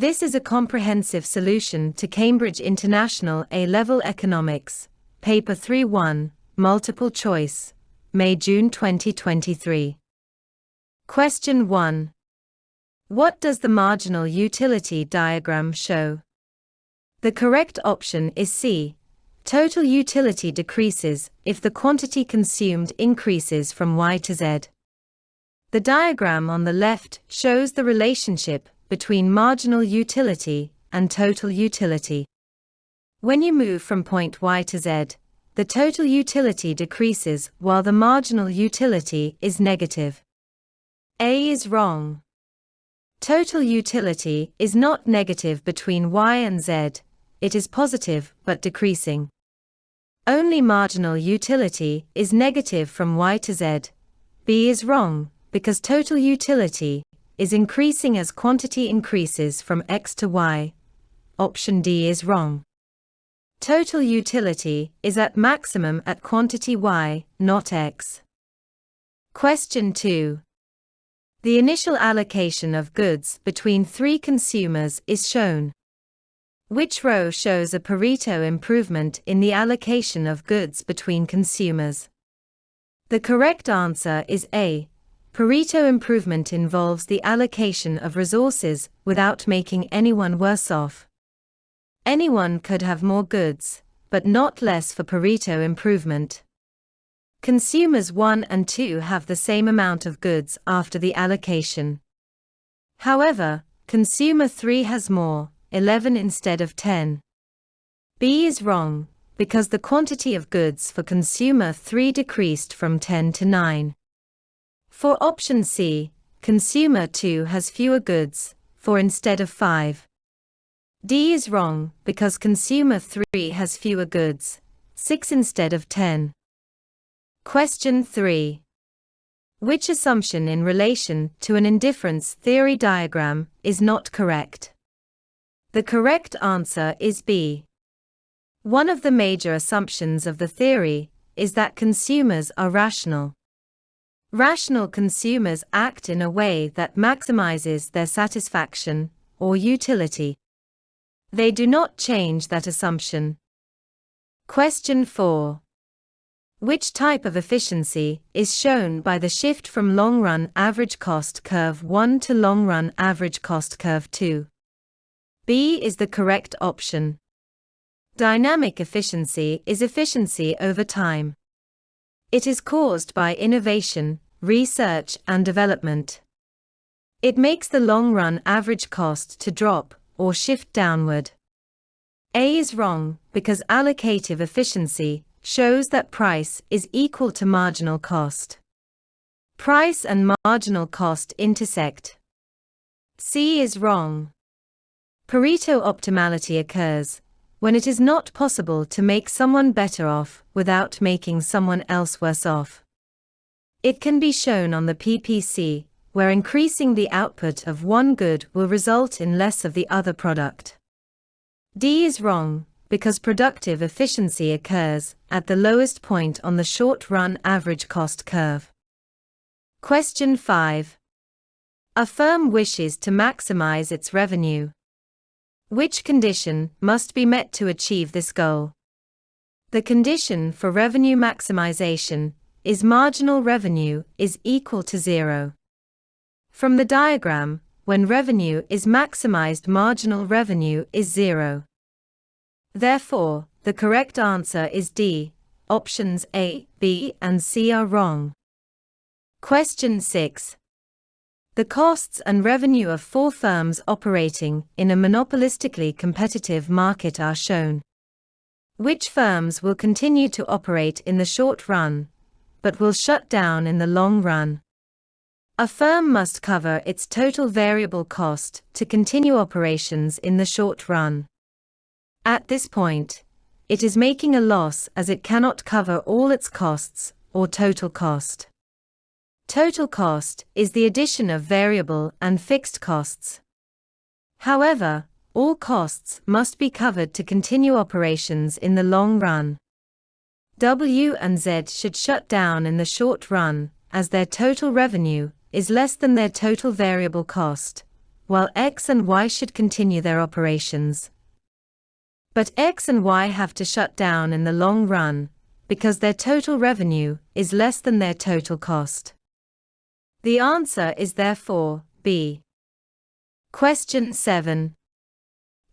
This is a comprehensive solution to Cambridge International A-Level Economics, Paper 3-1, Multiple Choice, May-June 2023. Question 1. What does the marginal utility diagram show? The correct option is C. Total utility decreases if the quantity consumed increases from Y to Z. The diagram on the left shows the relationship between marginal utility and total utility. When you move from point Y to Z, the total utility decreases while the marginal utility is negative. A is wrong. Total utility is not negative between Y and Z, it is positive but decreasing. Only marginal utility is negative from Y to Z. B is wrong, because total utility is increasing as quantity increases from X to Y. Option D is wrong. Total utility is at maximum at quantity Y, not X. Question 2. The initial allocation of goods between three consumers is shown. Which row shows a Pareto improvement in the allocation of goods between consumers? The correct answer is A. Pareto improvement involves the allocation of resources without making anyone worse off. Anyone could have more goods, but not less for Pareto improvement. Consumers 1 and 2 have the same amount of goods after the allocation. However, consumer 3 has more, 11 instead of 10. B is wrong, because the quantity of goods for consumer 3 decreased from 10 to 9. For option C, consumer 2 has fewer goods, 4 instead of 5. D is wrong, because consumer 3 has fewer goods, 6 instead of 10. Question 3. Which assumption in relation to an indifference theory diagram is not correct? The correct answer is B. One of the major assumptions of the theory is that consumers are rational. Rational consumers act in a way that maximizes their satisfaction or utility. They do not change that assumption. Question 4. Which type of efficiency is shown by the shift from long-run average cost curve 1 to long-run average cost curve 2? B is the correct option. Dynamic efficiency is efficiency over time. It is caused by innovation, research and development. It makes the long-run average cost to drop or shift downward. A is wrong, because allocative efficiency shows that price is equal to marginal cost. Price and marginal cost intersect. C is wrong. Pareto optimality occurs when it is not possible to make someone better off without making someone else worse off. It can be shown on the PPC, where increasing the output of one good will result in less of the other product. D is wrong, because productive efficiency occurs at the lowest point on the short-run average cost curve. Question 5. A firm wishes to maximize its revenue. Which condition must be met to achieve this goal? The condition for revenue maximization is marginal revenue is equal to 0. From the diagram, when revenue is maximized, marginal revenue is 0. Therefore, the correct answer is D. Options A, B, and C are wrong. Question 6. The costs and revenue of 4 firms operating in a monopolistically competitive market are shown. Which firms will continue to operate in the short run, but will shut down in the long run? A firm must cover its total variable cost to continue operations in the short run. At this point, it is making a loss as it cannot cover all its costs, or total cost. Total cost is the addition of variable and fixed costs. However, all costs must be covered to continue operations in the long run. W and Z should shut down in the short run, as their total revenue is less than their total variable cost, while X and Y should continue their operations. But X and Y have to shut down in the long run, because their total revenue is less than their total cost. The answer is therefore B. Question 7.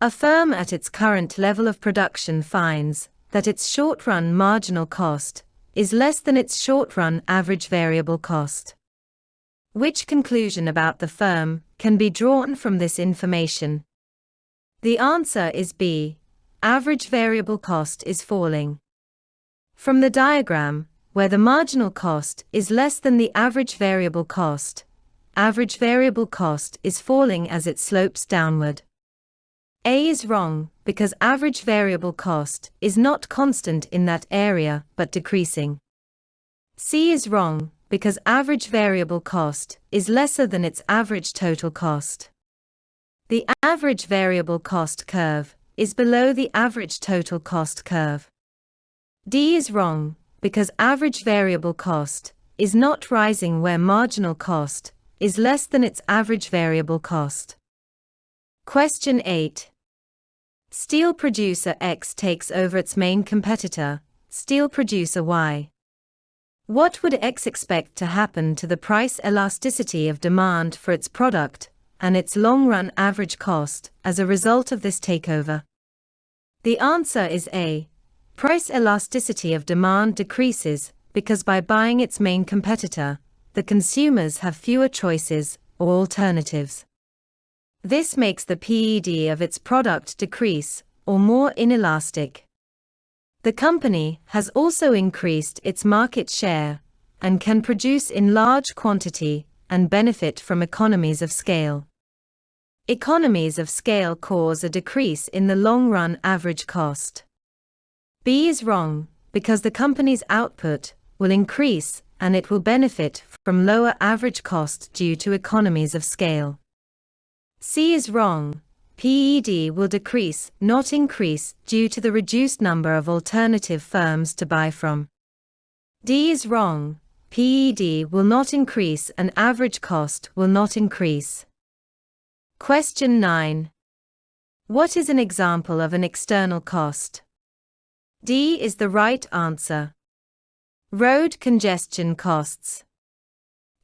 A firm at its current level of production finds that its short-run marginal cost is less than its short-run average variable cost. Which conclusion about the firm can be drawn from this information? The answer is B. Average variable cost is falling. From the diagram, where the marginal cost is less than the average variable cost is falling as it slopes downward. A is wrong, because average variable cost is not constant in that area but decreasing. C is wrong, because average variable cost is lesser than its average total cost. The average variable cost curve is below the average total cost curve. D is wrong, because average variable cost is not rising where marginal cost is less than its average variable cost. Question 8. Steel producer X takes over its main competitor, steel producer Y. What would X expect to happen to the price elasticity of demand for its product and its long-run average cost as a result of this takeover? The answer is A. Price elasticity of demand decreases because by buying its main competitor, the consumers have fewer choices or alternatives. This makes the PED of its product decrease or more inelastic. The company has also increased its market share and can produce in large quantity and benefit from economies of scale. Economies of scale cause a decrease in the long-run average cost. B is wrong, because the company's output will increase and it will benefit from lower average cost due to economies of scale. C is wrong, PED will decrease, not increase, due to the reduced number of alternative firms to buy from. D is wrong, PED will not increase and average cost will not increase. Question 9. What is an example of an external cost? D is the right answer. Road congestion costs.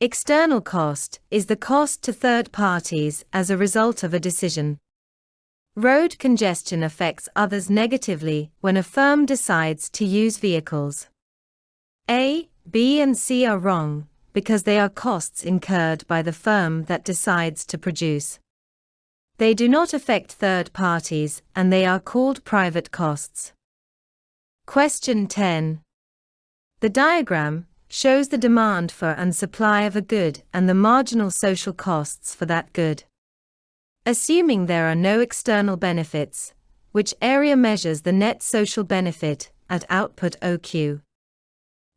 External cost is the cost to third parties as a result of a decision. Road congestion affects others negatively when a firm decides to use vehicles. A, B and C are wrong, because they are costs incurred by the firm that decides to produce. They do not affect third parties and they are called private costs. Question 10. The diagram shows the demand for and supply of a good and the marginal social costs for that good. Assuming there are no external benefits, which area measures the net social benefit at output OQ?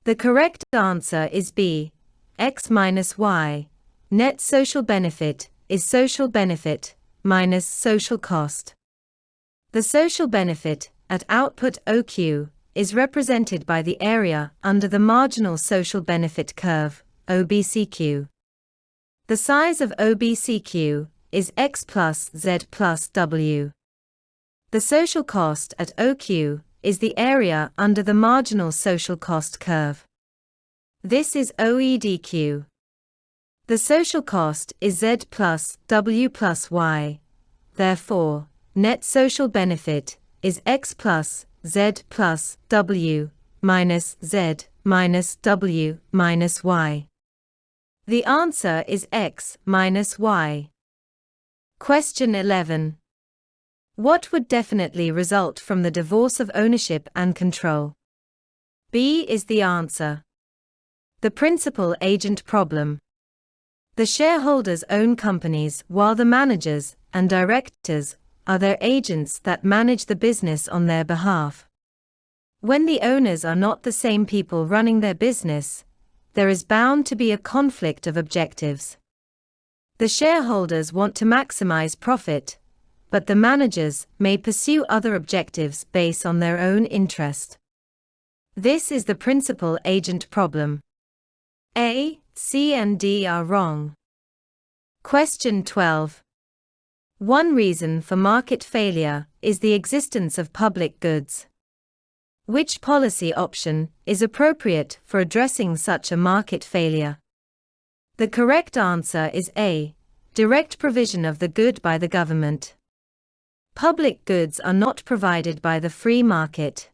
The correct answer is B. X minus Y. Net social benefit is social benefit minus social cost. The social benefit at output OQ is represented by the area under the marginal social benefit curve, OBCQ. The size of OBCQ is X plus Z plus W. The social cost at OQ is the area under the marginal social cost curve. This is OEDQ. The social cost is Z plus W plus Y. Therefore, net social benefit is X plus Z plus W minus Z minus W minus Y. The answer is X minus Y. Question 11. What would definitely result from the divorce of ownership and control? B is the answer. The principal-agent problem. The shareholders own companies while the managers and directors are their agents that manage the business on their behalf. When the owners are not the same people running their business, there is bound to be a conflict of objectives. The shareholders want to maximize profit, but the managers may pursue other objectives based on their own interest. This is the principal-agent problem. A, C and D are wrong. Question 12. One reason for market failure is the existence of public goods. Which policy option is appropriate for addressing such a market failure? The correct answer is A. Direct provision of the good by the government. Public goods are not provided by the free market.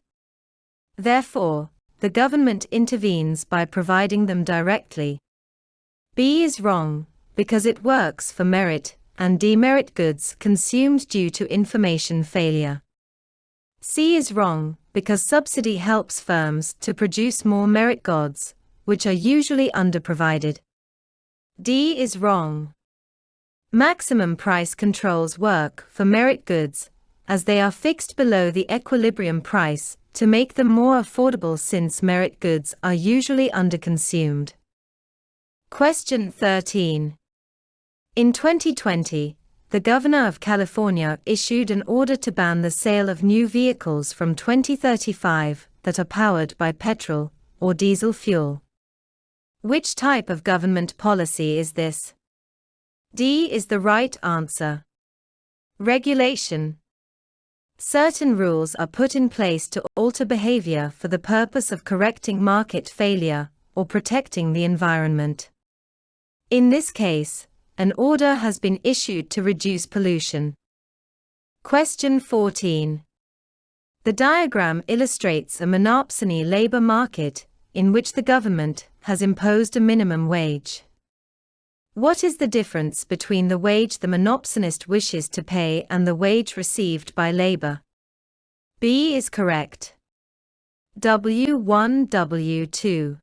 Therefore, the government intervenes by providing them directly. B is wrong, because it works for merit and demerit goods consumed due to information failure. C is wrong, because subsidy helps firms to produce more merit goods, which are usually underprovided. D is wrong. Maximum price controls work for merit goods, as they are fixed below the equilibrium price to make them more affordable since merit goods are usually underconsumed. Question 13. In 2020, the Governor of California issued an order to ban the sale of new vehicles from 2035 that are powered by petrol or diesel fuel. Which type of government policy is this? D is the right answer. Regulation. Certain rules are put in place to alter behavior for the purpose of correcting market failure or protecting the environment. In this case, an order has been issued to reduce pollution. Question 14. The diagram illustrates a monopsony labor market in which the government has imposed a minimum wage. What is the difference between the wage the monopsonist wishes to pay and the wage received by labor? B is correct. W1, W2.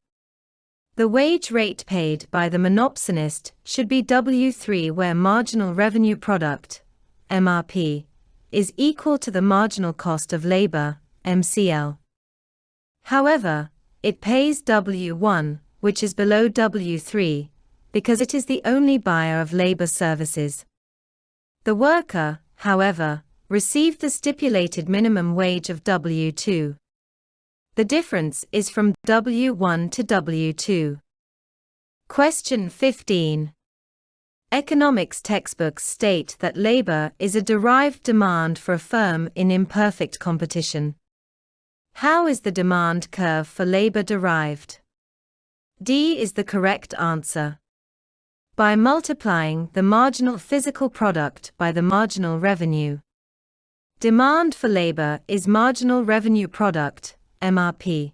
The wage rate paid by the monopsonist should be W3, where marginal revenue product, MRP, is equal to the marginal cost of labor, MCL. However, it pays W1, which is below W3, because it is the only buyer of labor services. The worker, however, received the stipulated minimum wage of W2. The difference is from W1 to W2. Question 15. Economics textbooks state that labor is a derived demand for a firm in imperfect competition. How is the demand curve for labor derived? D is the correct answer. By multiplying the marginal physical product by the marginal revenue. Demand for labor is marginal revenue product, MRP.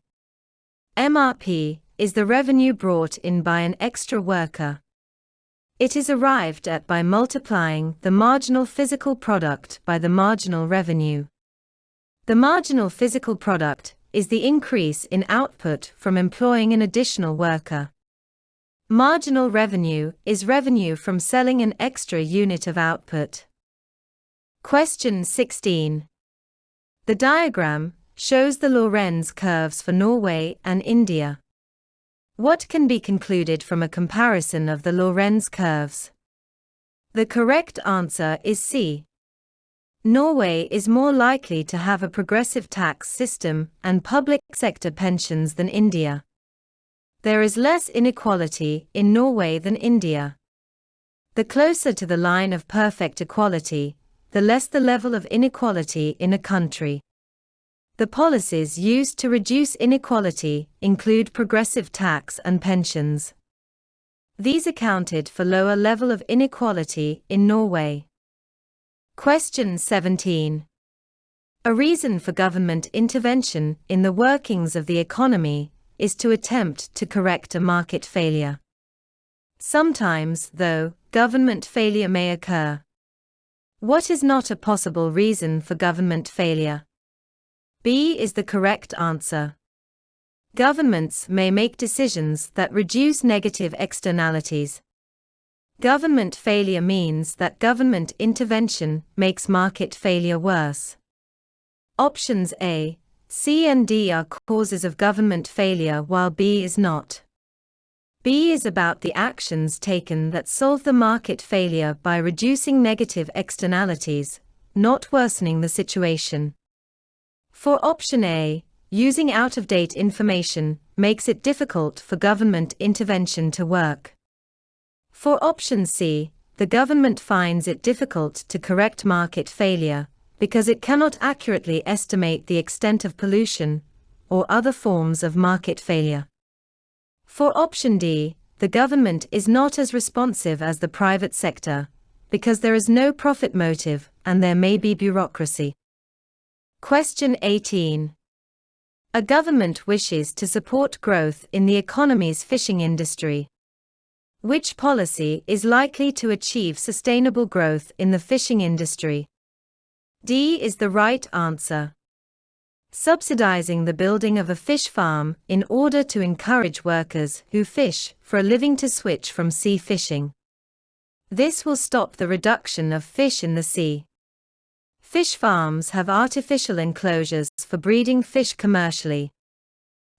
MRP is the revenue brought in by an extra worker. It is arrived at by multiplying the marginal physical product by the marginal revenue. The marginal physical product is the increase in output from employing an additional worker. Marginal revenue is revenue from selling an extra unit of output. Question 16. The diagram shows the Lorenz curves for Norway and India. What can be concluded from a comparison of the Lorenz curves? The correct answer is C. Norway is more likely to have a progressive tax system and public sector pensions than India. There is less inequality in Norway than India. The closer to the line of perfect equality, the less the level of inequality in a country. The policies used to reduce inequality include progressive tax and pensions. These accounted for lower level of inequality in Norway. Question 17. A reason for government intervention in the workings of the economy is to attempt to correct a market failure. Sometimes, though, government failure may occur. What is not a possible reason for government failure? B is the correct answer. Governments may make decisions that reduce negative externalities. Government failure means that government intervention makes market failure worse. Options A, C and D are causes of government failure while B is not. B is about the actions taken that solve the market failure by reducing negative externalities, not worsening the situation. For option A, using out-of-date information makes it difficult for government intervention to work. For option C, the government finds it difficult to correct market failure, because it cannot accurately estimate the extent of pollution or other forms of market failure. For option D, the government is not as responsive as the private sector, because there is no profit motive and there may be bureaucracy. Question 18. A government wishes to support growth in the economy's fishing industry. Which policy is likely to achieve sustainable growth in the fishing industry? D is the right answer. Subsidizing the building of a fish farm in order to encourage workers who fish for a living to switch from sea fishing. This will stop the reduction of fish in the sea. Fish farms have artificial enclosures for breeding fish commercially.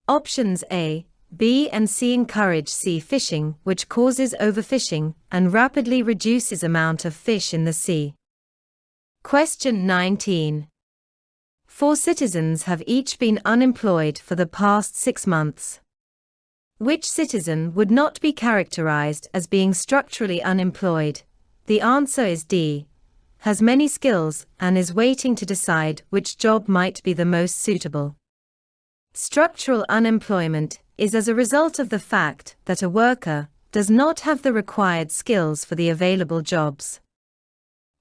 Options A, B and C encourage sea fishing, which causes overfishing and rapidly reduces amount of fish in the sea. Question 19. 4 citizens have each been unemployed for the past 6 months. Which citizen would not be characterized as being structurally unemployed? The answer is D. Has many skills and is waiting to decide which job might be the most suitable. Structural unemployment is as a result of the fact that a worker does not have the required skills for the available jobs.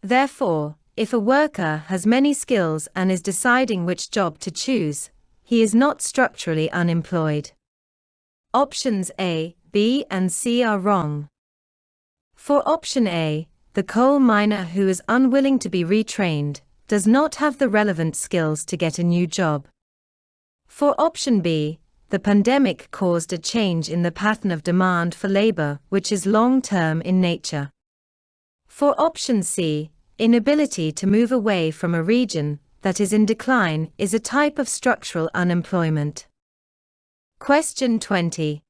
Therefore, if a worker has many skills and is deciding which job to choose, he is not structurally unemployed. Options A, B and C are wrong. For option A, the coal miner who is unwilling to be retrained does not have the relevant skills to get a new job. For option B, the pandemic caused a change in the pattern of demand for labor, which is long-term in nature. For option C, inability to move away from a region that is in decline is a type of structural unemployment. Question 20.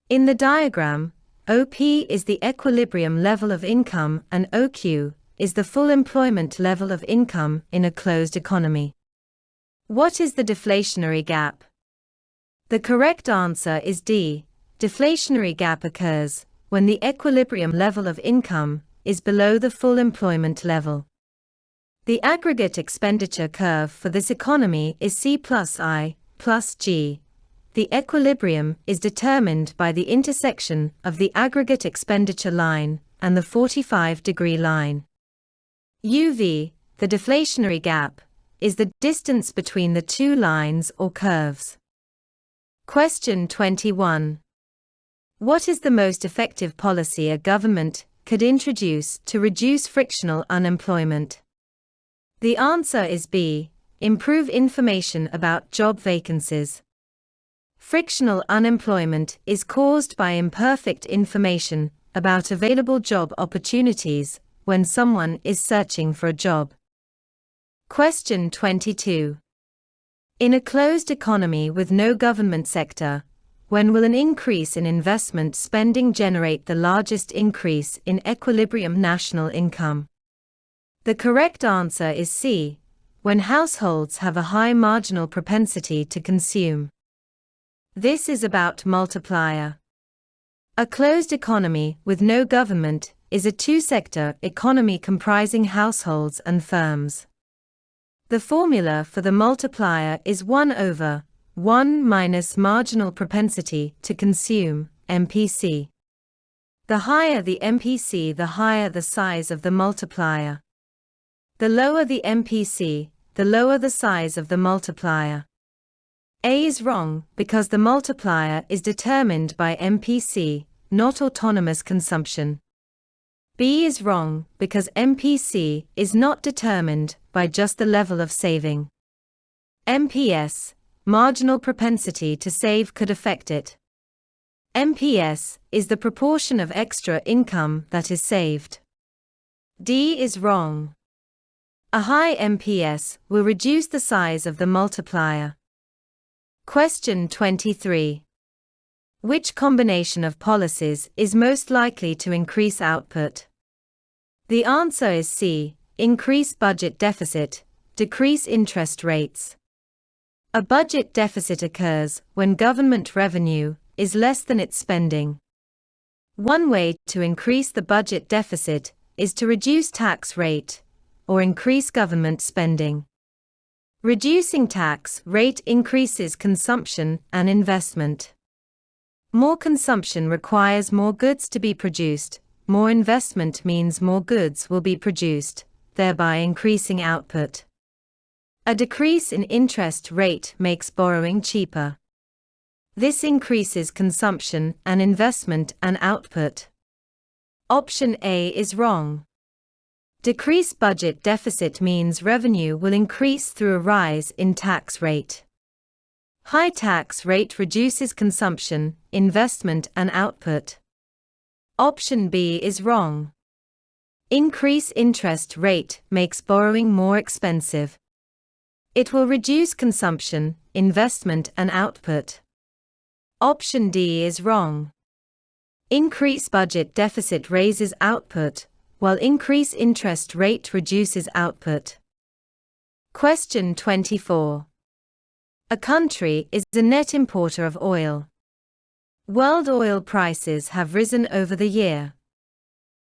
In the diagram, OP is the equilibrium level of income and OQ is the full employment level of income in a closed economy. What is the deflationary gap? The correct answer is D. Deflationary gap occurs when the equilibrium level of income is below the full employment level. The aggregate expenditure curve for this economy is C plus I plus G. The equilibrium is determined by the intersection of the aggregate expenditure line and the 45-degree line. UV, the deflationary gap, is the distance between the two lines or curves. Question 21. What is the most effective policy a government could introduce to reduce frictional unemployment? The answer is B. Improve information about job vacancies. Frictional unemployment is caused by imperfect information about available job opportunities when someone is searching for a job. Question 22. In a closed economy with no government sector, when will an increase in investment spending generate the largest increase in equilibrium national income? The correct answer is C. When households have a high marginal propensity to consume. This is about multiplier. A closed economy with no government is a two-sector economy comprising households and firms. The formula for the multiplier is 1/1 minus marginal propensity to consume, MPC. The higher the MPC, the higher the size of the multiplier. The lower the MPC, the lower the size of the multiplier. A is wrong because the multiplier is determined by MPC, not autonomous consumption. B is wrong because MPC is not determined by just the level of saving. MPS, marginal propensity to save, could affect it. MPS is the proportion of extra income that is saved. D is wrong. A high MPS will reduce the size of the multiplier. Question 23. Which combination of policies is most likely to increase output? The answer is C. Increase budget deficit, decrease interest rates. A budget deficit occurs when government revenue is less than its spending. One way to increase the budget deficit is to reduce tax rate or increase government spending. Reducing tax rate increases consumption and investment. More consumption requires more goods to be produced. More investment means more goods will be produced, thereby increasing output. A decrease in interest rate makes borrowing cheaper. This increases consumption and investment and output. Option A is wrong. Decreased budget deficit means revenue will increase through a rise in tax rate. High tax rate reduces consumption, investment and output. Option B is wrong. Increase interest rate makes borrowing more expensive. It will reduce consumption, investment and output. Option D is wrong. Increase budget deficit raises output, while increase interest rate reduces output. Question 24. A country is a net importer of oil. World oil prices have risen over the year.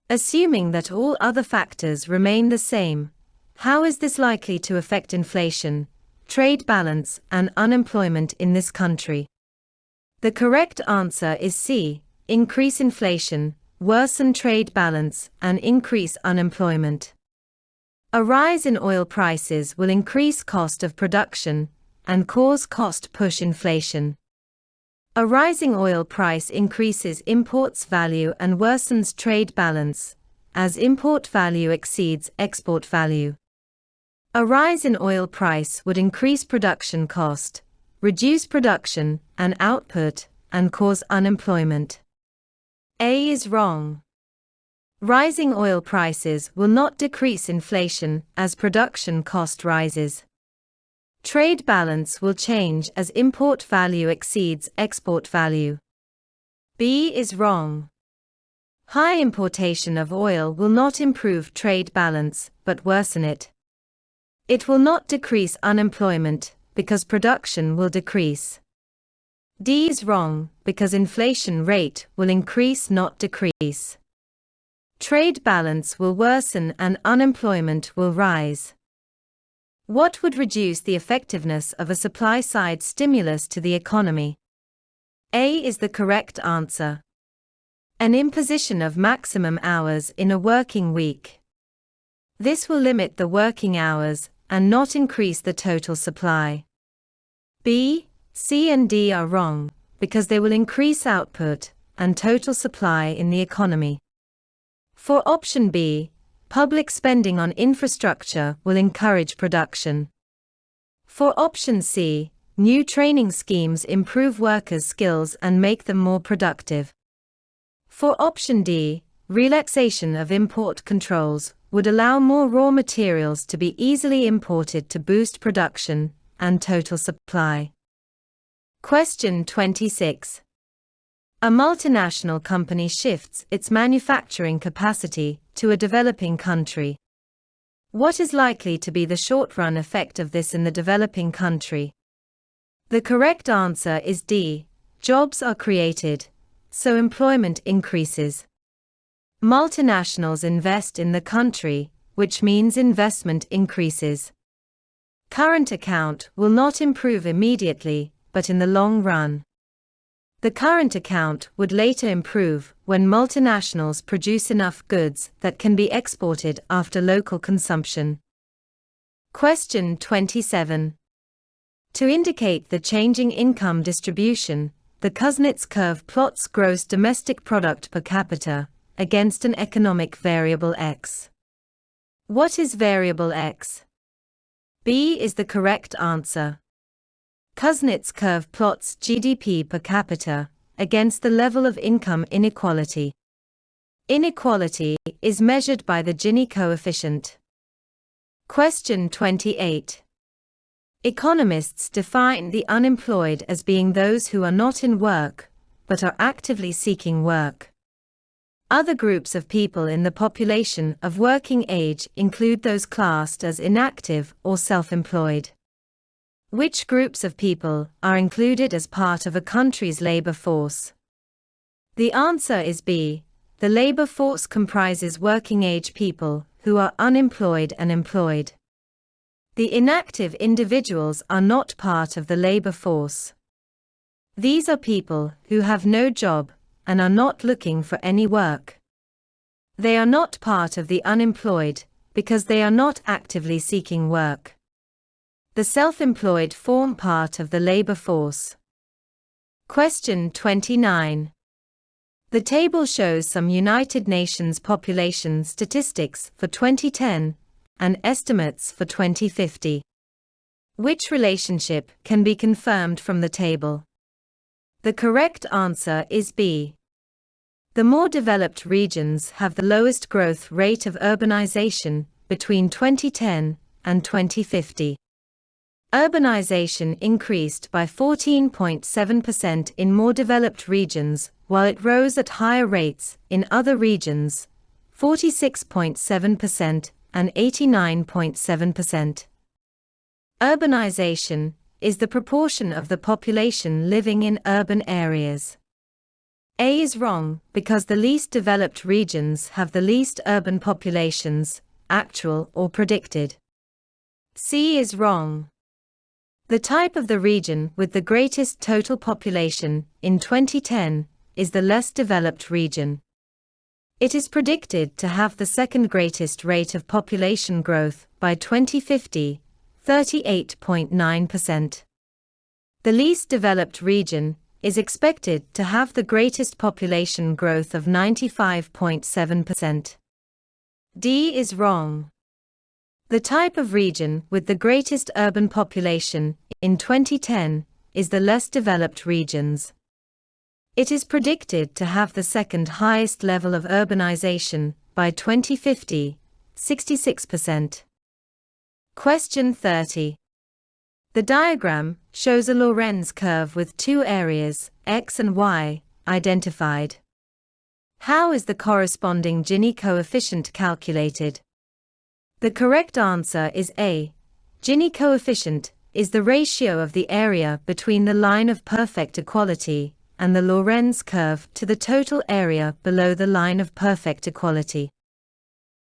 Assuming that all other factors remain the same, how is this likely to affect inflation, trade balance, and unemployment in this country? The correct answer is C. Increase inflation, worsen trade balance, and increase unemployment. A rise in oil prices will increase cost of production and cause cost push inflation. A rising oil price increases imports value and worsens trade balance, as import value exceeds export value. A rise in oil price would increase production cost, reduce production and output, and cause unemployment. A is wrong. Rising oil prices will not decrease inflation as production cost rises. Trade balance will change as import value exceeds export value. B is wrong. High importation of oil will not improve trade balance, but worsen it. It will not decrease unemployment, because production will decrease. D is wrong, because inflation rate will increase not decrease. Trade balance will worsen and unemployment will rise. What would reduce the effectiveness of a supply-side stimulus to the economy? A is the correct answer. An imposition of maximum hours in a working week. This will limit the working hours and not increase the total supply. B, C and D are wrong, because they will increase output and total supply in the economy. For option B, public spending on infrastructure will encourage production. For option C, new training schemes improve workers' skills and make them more productive. For option D, relaxation of import controls would allow more raw materials to be easily imported to boost production and total supply. Question 26. A multinational company shifts its manufacturing capacity to a developing country. What is likely to be the short-run effect of this in the developing country? The correct answer is D. Jobs are created, so employment increases. Multinationals invest in the country, which means investment increases. Current account will not improve immediately, but in the long run. The current account would later improve when multinationals produce enough goods that can be exported after local consumption. Question 27. To indicate the changing income distribution, the Kuznets curve plots gross domestic product per capita against an economic variable X. What is variable X? B is the correct answer. Kuznets curve plots GDP per capita against the level of income inequality. Inequality is measured by the Gini coefficient. Question 28. Economists define the unemployed as being those who are not in work, but are actively seeking work. Other groups of people in the population of working age include those classed as inactive or self-employed. Which groups of people are included as part of a country's labor force? The answer is B. The labor force comprises working-age people who are unemployed and employed. The inactive individuals are not part of the labor force. These are people who have no job and are not looking for any work. They are not part of the unemployed because they are not actively seeking work. The self-employed form part of the labor force. Question 29. The table shows some United Nations population statistics for 2010 and estimates for 2050. Which relationship can be confirmed from the table? The correct answer is B. The more developed regions have the lowest growth rate of urbanization between 2010 and 2050. Urbanization increased by 14.7% in more developed regions, while it rose at higher rates in other regions, 46.7% and 89.7%. Urbanization is the proportion of the population living in urban areas. A is wrong because the least developed regions have the least urban populations, actual or predicted. C is wrong. The type of the region with the greatest total population in 2010 is the less developed region. It is predicted to have the second greatest rate of population growth by 2050, 38.9%. The least developed region is expected to have the greatest population growth of 95.7%. D is wrong. The type of region with the greatest urban population in 2010 is the less developed regions. It is predicted to have the second highest level of urbanization by 2050, 66%. Question 30. The diagram shows a Lorenz curve with two areas, X and Y, identified. How is the corresponding Gini coefficient calculated? The correct answer is A. Gini coefficient is the ratio of the area between the line of perfect equality and the Lorenz curve to the total area below the line of perfect equality.